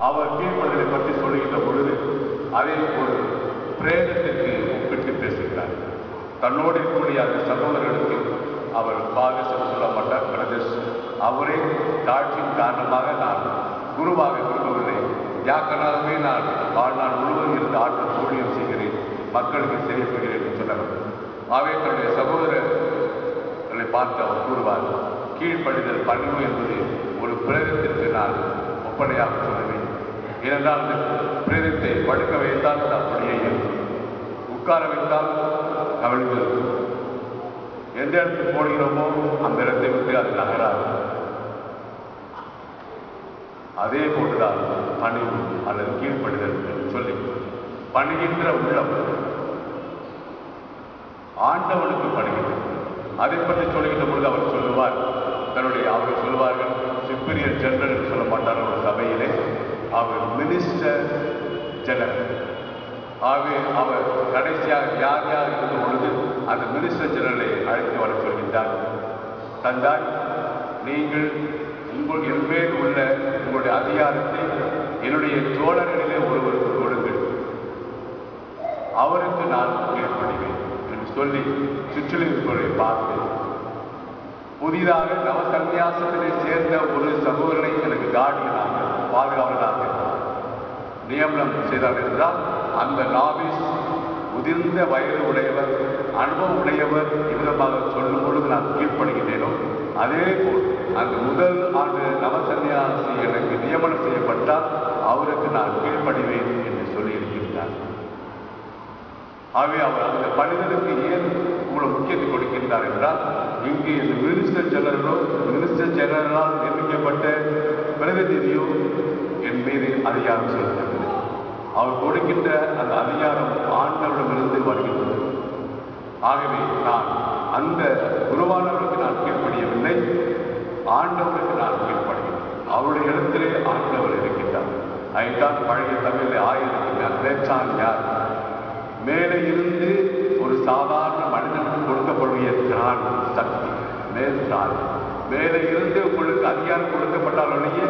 அவர் கீழ்ப்படுதலை பற்றி சொல்லுகின்ற பொழுது அதை ஒரு பிரேதத்திற்கு ஒப்பிட்டு பேசுகிறார். தன்னோடு இருக்கக்கூடிய அந்த சகோதரர்களுக்கு அவர் பாகசம் சொல்ல மாட்டார், பிரதர்ஸ். அவரே தாழ்ச்சியின் காரணமாக நான் குருவாக விரும்பவில்லை, தியாக்கனாகவே நான் வாழ்நாள் முழுவதும் இருந்து ஆற்றல் ஊழியம் செய்கிறேன், மக்களுக்கு செய்யப்படுகிறேன் என்று சொன்னவர். ஆகவே தன்னுடைய சகோதரர்களை பார்த்து அவர் கூறுவார், கீழ்ப்படிதல் பணிவு என்பது ஒரு பிரேதத்திற்கு நான் ஒப்பனையாக சொல்லுவேன். ஏனென்றால் அந்த பிரேதத்தை படுக்க வைத்தால் அது அப்படியே இருக்கும், உட்கார வைத்தால் கவிழ்ந்து இருக்கும். எந்த இடத்துக்கு போடுகிறோமோ அந்த இடத்தை விட்டு அது நகராது. அதே போன்றுதான் பணிவு அல்லது கீழ்ப்படிதல் என்று சொல்லி பணிகின்ற உள்ளம் ஆண்டவனுக்கு பணிகிறது. அதை பற்றி சொல்லுகின்ற பொழுது அவர் சொல்லுவார், அவர்கள் சொல்லுவார்கள் சுப்பீரியர் ஜெனரல் என்று சொல்ல மாட்டார் ஒரு சபையிலே, அவர் மினிஸ்டர் ஜெனரல். ஆகவே அவர் கடைசியாக யார் யார் இருந்த பொழுது அந்த மினிஸ்டர் ஜெனரலை அழைத்து வர சொல்கின்றார். தந்தாய், நீங்கள் என் மேல் உள்ள உங்களுடைய அதிகாரத்தை என்னுடைய தோழர்களிலே ஒருவருக்கு கொடுங்கள், அவருக்கு நான் ஏற்படுவேன் என்று சொல்லி சுற்றிலுங்களை பார்த்து புதிதாக நவசன்னியாசத்திலே சேர்ந்த ஒரு சகோதரனை எனக்கு கார்டியனாக பாதுகாவலனாக நியமனம் செய்தார் என்றால் அந்த நாவிஸ் முதிர்ந்த வயது உடையவர், அனுபவம் உடையவர் இவ்விதமாக சொல்லும் பொழுது நான் கீழ்ப்படுகின்றேனோ அதே போல் அந்த முதல் ஆண்டு நவசன்னியாசி எனக்கு நியமனம் செய்யப்பட்டால் அவருக்கு நான் கீழ்ப்படிவேன் என்று சொல்லியிருக்கின்றார். ஆகவே அவர் அந்த பணிதலுக்கு ஏன் இவ்வளவு முக்கியத்துவம் கொடுக்கின்றார் என்றால், இங்கு இந்த மினிஸ்டர் ஜெனரலால் நியமிக்கப்பட்ட பிரதிநிதியோ என் மீது அதிகாரம் செலுத்துகிறது. அவர் கொடுக்கின்ற அந்த அதிகாரம் ஆண்டவரிடமிருந்து வருகின்றது. ஆகவே நான் அந்த குருவானவருக்கு நான் கீழ்ப்படியவில்லை, ஆண்டவருக்கு நான் கீழ்ப்படுகிறேன். அவருடைய இடத்திலே ஆண்டவர் இருக்கின்றார். அதுதான் பழைய தமிழில் ஆயிருக்கின்றார், பேச்சான் யார்? மேலே இருந்து ஒரு சாதாரண மனிதனுக்கு கொடுக்கக்கூடிய திரான் சக்தி, மேற்றான். மேலே இருந்து உங்களுக்கு அதிகாரம் கொடுக்கப்பட்டாலேயே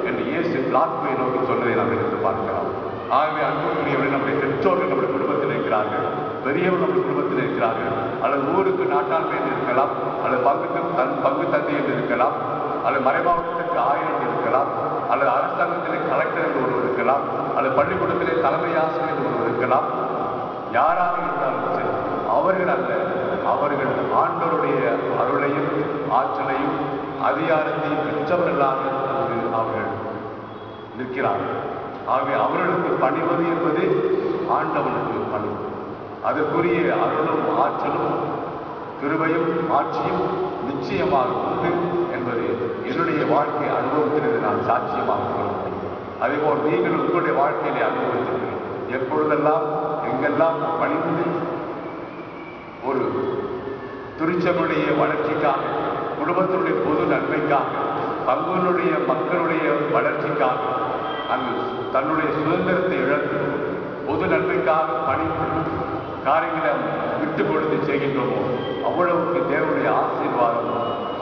என்று இயேசு பிளாட்மை நோக்கி சொன்னதை நாம் எடுத்து பார்க்கலாம். ஆகவே அன்புக்குரியவர்கள் நம்முடைய பெற்றோர்கள் நம்முடைய குடும்பத்தில் இருக்கிறார்கள், பெரியவர்கள் நம்முடைய குடும்பத்தில் இருக்கிறார்கள், அல்லது ஊருக்கு நாட்டாண்மை என்று இருக்கலாம், அல்லது பங்கு தந்தை என்று இருக்கலாம், அல்லது மறைமாவட்டத்திற்கு ஆயர் என்று இருக்கலாம், அல்லது அரசாங்கத்திலே கலெக்டர் என்று ஒருவர் இருக்கலாம், அல்லது பள்ளிக்கூடத்திலே தலைமை ஆசிரியர் என்று ஒருவர் இருக்கலாம். யாராக இருந்தாலும் சரி, அவர்கள் அல்ல, அவர்கள் ஆண்டவருடைய அருளையும் ஆற்றலையும் அதிகாரத்தையும் பெற்றவர்களாக அவர்கள் நிற்கிறார்கள். ஆகவே அவர்களுக்கு பணிவது என்பது ஆண்டவனுக்கு பணிவு. அதற்குரிய அருளும் ஆற்றலும் கிருபையும் ஆட்சியும் நிச்சயமாக உண்டு என்பது என்னுடைய வாழ்க்கை அனுபவத்திலிருந்து நான் சாட்சியமாக சொல்ல முடியும். அதேபோல் நீங்கள் உங்களுடைய வாழ்க்கையிலே அனுபவித்திருக்கிறீர்கள். எப்பொழுதெல்லாம் எங்கெல்லாம் பணிந்து ஒரு திருச்சபையுடைய வளர்ச்சிக்காக, குடும்பத்தினுடைய பொது நன்மைக்காக, பங்குடைய மக்களுடைய வளர்ச்சிக்காக, அங்கு தன்னுடைய சுதந்திரத்தை இழந்து பொது நன்மைக்காக பணிந்து காரியங்களை விட்டு கொடுத்து செய்கின்றோமோ அவ்வளவுக்கு தேவனுடைய ஆசீர்வாதம்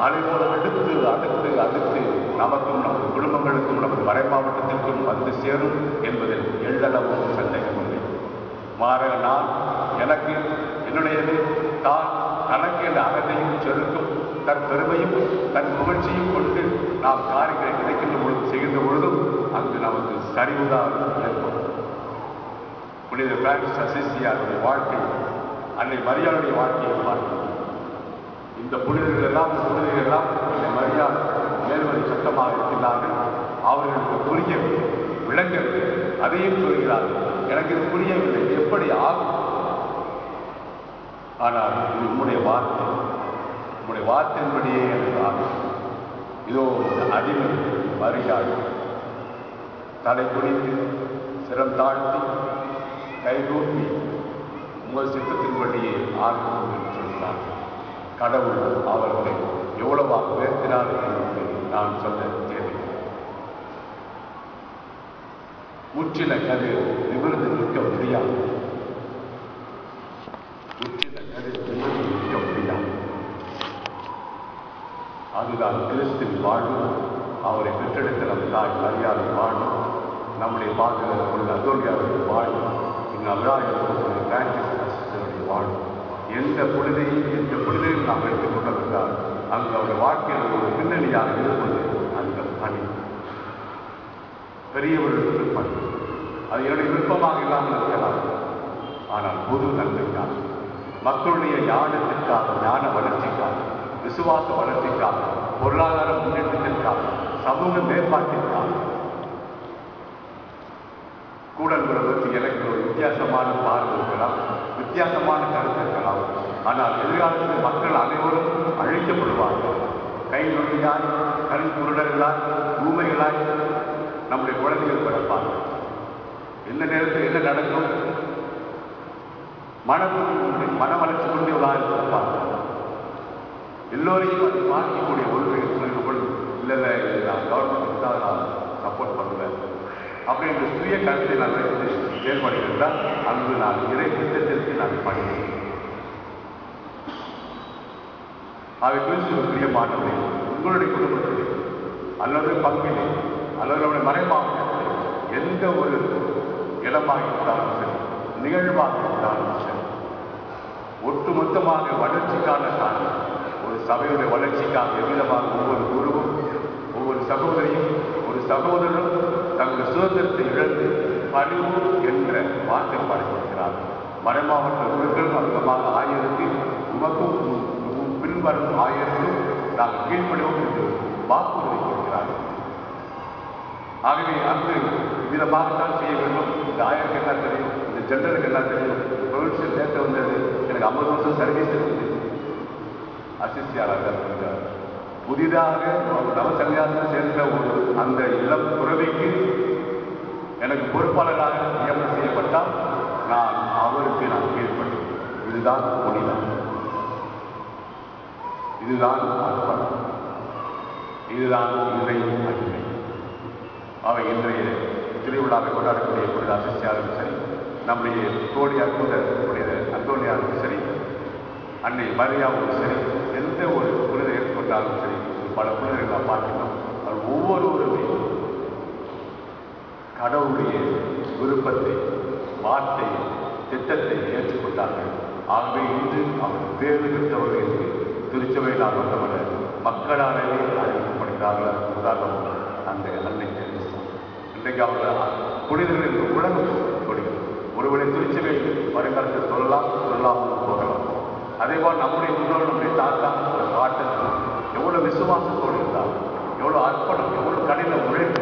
அதேபோல் அடுத்து அடுத்து அடுத்து நமக்கும் நமது குடும்பங்களுக்கும் நமது மறை மாவட்டத்திற்கும் வந்து சேரும் என்பதில் எள்ளளவும் சந்தேகம் இல்லை. மாறாக நான் எனக்கு என்னுடையது தான் தனக்கு என்ற அகத்தையும் செலுத்தும் தன் பெருமையும் தன் புகழ்ச்சியும் கொண்டு நாம் காரியங்களை கிடைக்கின்ற பொழுது செய்கின்ற பொழுதும் அங்கு நமக்கு சரிவுதான் ஏற்படும். புனித பிரான்சிஸ் அசிசியாருடைய வாழ்க்கை, அன்னை மரியாளுடைய வாழ்க்கையை பார்க்கிறோம். இந்த புனிதர்கள் எல்லாம் இந்த மரியாள் மேல்வழி சட்டமாக இருக்கின்றார்கள். அவர்களுக்கு புரியவில்லை, விளங்கவில்லை, அதையும் சொல்கிறார்கள், எனக்கு இது புரியவில்லை, எப்படி ஆகும்? ஆனால் இது உம்முடைய வார்த்தையின்படியே எனக்கு ஆகும். இதோ அடிமை மரியாள் தலை குனிந்து சிரம் தாழ்த்தி கைகூப்பி உங்கள் சித்தத்தின்படியே ஆகும் என்று சொன்னார். கடவுள் அவர்களை எவ்வளவாக உயர்த்தினார் என்று நான் சொல்ல தேவை. முற்றில கதிர் நிமிர்ந்து நிற்க முடியாது, முற்றில கதிர் நிமிர்ந்து நிற்க முடியாது. அதுதான் கிறிஸ்துவின் வாழ்வு. அவரை பெற்றெடுத்த நம் தாய் மரியாதை வாழ்வு நம்முடைய பாதுகாப்பு உள்ள அந்தோனியாருடைய வாழ்வு, இங்கு அபிராயத்தினுடைய பிரான்சிஸ் அசிஸ்டருடைய வாழ்வு, எந்த புனிதையும் நாம் எடுத்துக்கொண்டோம் என்றால் அங்கு அவருடைய வாழ்க்கையில் ஒரு பின்னணியாக இருப்பது அந்த பணி, பெரியவர்களுக்கு பணி. அது என்னுடைய விருப்பமாக இல்லாமல் இருக்கலாம். ஆனால் பொது நன்மைக்காக, மக்களுடைய ஞானத்திற்காக, ஞான வளர்ச்சிக்காக, விசுவாச வளர்ச்சிக்காக, பொருளாதார முன்னேற்றத்திற்காக, சமூக மேம்பாட்டிற்காக கூடல்களை பற்றி எனக்கு ஒரு வித்தியாசமான பார்வை இருக்கலாம், வித்தியாசமான கருத்து இருக்கலாம். ஆனால் எதிர்காலத்தில் மக்கள் அனைவரும் அழைக்கப்படுவார்கள். கை நொடியாய், கண் குருடர்களாய், ஊமைகளாய் நம்முடைய குழந்தைகள் பிறப்பார்கள். எந்த நேரத்தில் என்ன நடக்கும்? மன வளர்ச்சி கொண்டவர்களாக பிறப்பார்கள். எல்லோரையும் அது பார்க்கக்கூடிய ஒன்று இல்லை, நான் கவர்மெண்ட் தான் நான் சப்போர்ட் பண்ணுவேன் அப்படின்ற சுய கருத்தை நான் வைத்து செயல்படுகிறேன். அங்கு நான் இறை திட்டத்திற்கு நான் பண்ணுவேன். அதை குறித்து ஒரு பிரியமானவரை உங்களுடைய குடும்பத்திலே அல்லது பங்கிலே அல்லது நம்முடைய மறைமாவட்டத்தில் எந்த ஒரு இடமாக இருந்தாலும் சரி, நிகழ்வாக இருந்தாலும் சரி, ஒட்டுமொத்தமாக வளர்ச்சிக்கான காரணம், ஒரு சபையுடைய வளர்ச்சிக்காக எவ்விதமாக ஒவ்வொரு குருவும், ஒவ்வொரு சகோதரியும், ஒரு சகோதரனும் தங்களுடைய சுதந்திரத்தை இழந்து பணிவு என்ற வார்த்தை பாடுபடுகிறார். மறைமாவட்ட குழுக்கள் அங்கமாக 1000 உமக்கும் பின்வரும் 1000 நாங்கள் கீழ்ப்படிவோம் என்று வாக்குறுதி கொடுக்கிறார்கள். ஆகவே அங்கு விதமாகத்தான் செய்ய வேண்டும். இந்த 1000 என்ன தெரியும், இந்த ஜெனரலுக்கு என்ன தெரியும், ப்ரொவின்சியல் நேற்று வந்தது, எனக்கு 50 வருஷம் சர்வீஸ் இருக்குது, அசிஸ்டியாளர் இருந்தார். புதிதாக நவசன்னியாசம் சேர்ந்த ஒரு அந்த இளம் துறவிக்கு எனக்கு பொறுப்பாளராக நியமனம் செய்யப்பட்டால் நான் அவருக்கு கீழ்ப்பட்டேன். இதுதான் புனிதம், இதுதான் அர்ப்பணம், இதுதான் இறை அடிமை. அவை இன்றைய திருவிழாவை கொண்டாடக்கூடிய புனித அசிஸ்டியாரும் சரி, நம்முடைய கோடி அற்புத புனித அந்தோனியாரும் சரி, அன்னை மரியாவும் சரி, எந்த ஒரு புனிதை ஏற்பட்டாலும் சரி, பல புனிதர்கள் நாம் பார்க்கிறோம். அவர் ஒவ்வொருவருமே கடவுளுடைய விருப்பத்தை, வார்த்தையை, திட்டத்தை ஏற்றுக்கொண்டார்கள். ஆகவே இன்று அவர் வேறு பெற்றவர்கள் என்று திருச்சபையினால் மட்டுமல்ல மக்களாலேயே அறிவிக்கப்படுகிறார்கள். உதாரணம் அந்த அன்னை தெரேசா. இன்றைக்கு அவர்கள் புனிதர்கள் என்று உலகம் கொடுக்கிறது. ஒருவரை திருச்சபை வருங்காலத்தில் சொல்லாமல் போகலாம். அதேபோல் நம்முடைய முன்னோர், நம்முடைய தாத்தா, பாட்டன் எவ்வளவு விசுவாசத்தோடு இருந்தார், எவ்வளவு அர்ப்பணம், எவ்வளவு கடின உழைப்பு